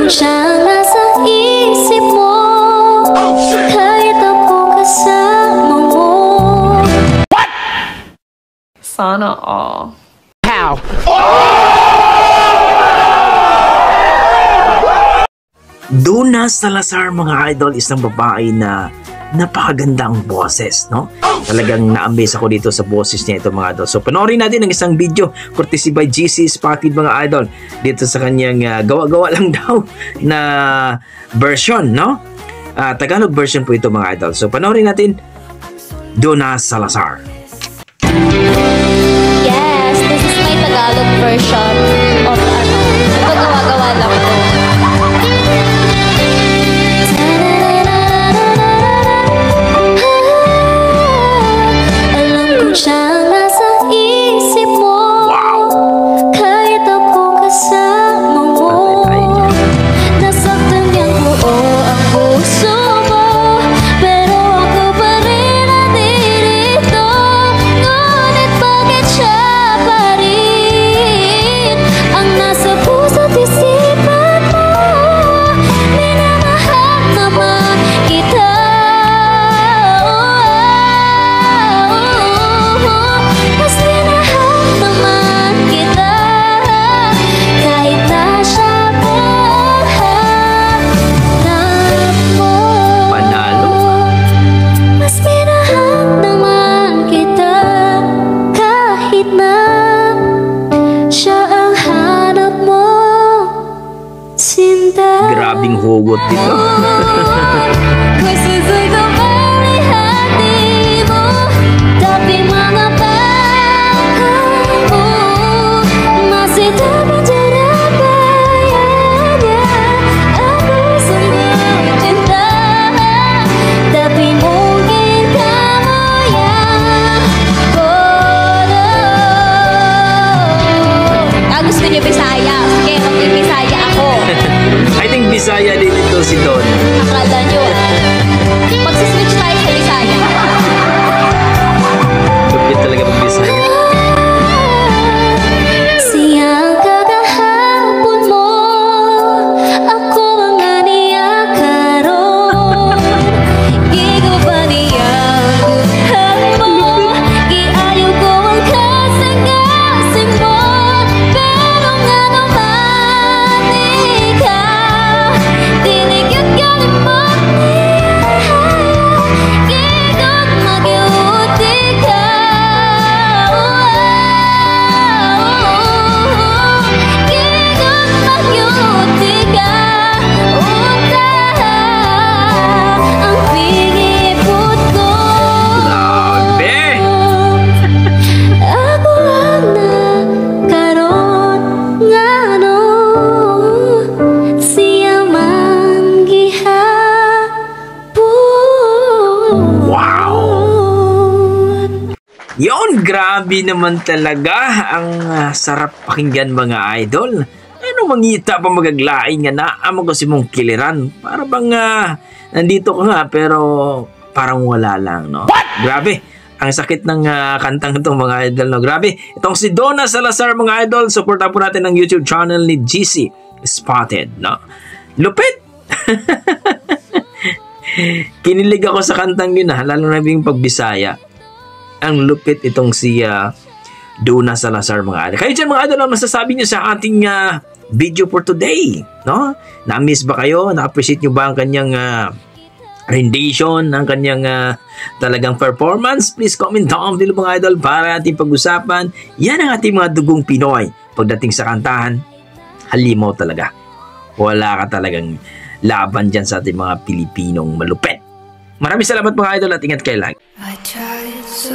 ko siyang nasa isip mo, kahit ako kasama mo. What? Sana all. How? Donna Salazar, mga idol, isang babae na napakaganda ang boses, no? Talagang na-amaze ako dito sa boses niya ito, mga idol. So, panoorin natin ang isang video courtesy by GC Spotted, mga idol, dito sa kanyang gawa-gawa lang daw na version, no? Tagalog version po ito, mga idol. So, panoorin natin Donna Salazar. Yes, this is my Tagalog version of ito gawa-gawa lang ko. Siyang nasa isip mo, kahit ako kasama mo. Nasaktan niyang buo ang puso mo, pero ako pa rin nandirito. Ngunit bakit siya pa rin ang nasa puso't isipan mo? Minamahal naman kita. Grabing hugot dito. Gusto niyo Bisaya? Sige, mag-Bisaya ako. I think Bisaya din ito si Don. Akala nyo. Magsiswitch tayo sa Bisaya. Lupit talaga pag Bisaya. Siyang kakahapon mo, ako ang aniya karon. Gigo ba niyang duhan mo? Giayo ko ang kasing-kasing mo. Pero nga naman ikaw, diligid galimot niya. Gigod magyud ikaw. Gigod magyud ikaw. Ang pigipot ko. Grabe! Ako ang nagkaroon nga no, siya man gihapon. Wow! Yon, grabe naman talaga. Ang sarap pakinggan, mga idol. Ano mangita pa magaglaing nga na amo kasi mong kiliran. Para bang nandito ka nga pero parang wala lang, no? What? Grabe. Ang sakit ng kantang itong mga idol, no? Grabe. Itong si Donna Salazar, mga idol. Supportan po natin ang YouTube channel ni GC Spotted, no? Lupit! Kinilig ako sa kantang yun, lalo na yung pagbisaya. Ang lupit itong si Donna Salazar, mga idol. Kayo dyan, mga idol, ang masasabi nyo sa ating video for today, no? Na-miss ba kayo? Na-appreciate nyo ba ang kanyang rendition, ang kanyang talagang performance? Please comment down below, mga idol, para ating pag-usapan. Yan ang ating mga dugong Pinoy. Pagdating sa kantahan, halimaw talaga. Wala ka talagang laban dyan sa ating mga Pilipinong malupit. Maraming salamat, mga idol, at ingat kayo lang. I tried so